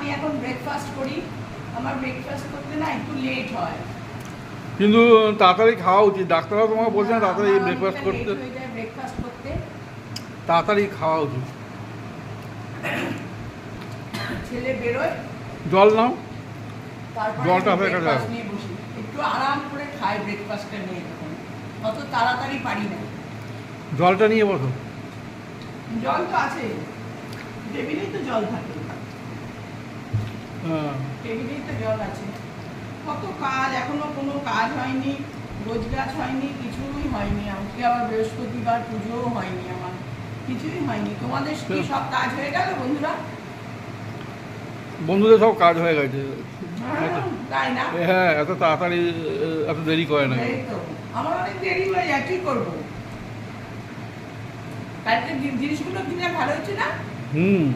আমি এখন ব্রেকফাস্ট করি। আমার ব্রেকফাস্ট করতে না একটু লেট হয়, কিন্তু তাড়াতাড়ি খাওয়া উচিত। ডাক্তাররাও তোমাকে বলছে না তাড়াতাড়ি আমার ব্রেকফাস্ট অনেকটা করতে, লেট হয়ে যায় ব্রেকফাস্ট করতে। তাড়াতাড়ি খাওয়া উচিত। ছেলে বেরোয়, জল নাও, তারপরে জলটা আমি হয়ে গেছে। ব্রেকফাস্ট নিয়ে বসি, একটু আরাম করে খাই ব্রেকফাস্টটা নিয়ে। তখন অত তাড়াতাড়ি পারি না। জলটা নিয়ে বসো। জল তো আছে, টেবিলেই তো জল থাকে, হ্যাঁ, টেবিলেই তো জল আছে। কত কাজ, এখনো কোনো কাজ হয়নি, গোছগাছ হয়নি, কিছুই হয়নি। আজকে আবার বৃহস্পতিবার, পুজোও হয়নি, আমার কিছুই হয়নি। তোমাদের কি সব কাজ হয়ে গেল বন্ধুরা? বন্ধুদের সব কাজ হয়ে গেছে। তাই না? হ্যাঁ, এত তাড়াতাড়ি এত দেরি করে না। এই তো, আমার অনেক দেরি হয়ে যায়, কি করবো? কালকে জিনিসগুলো কিনে ভালো হচ্ছে না? হুম।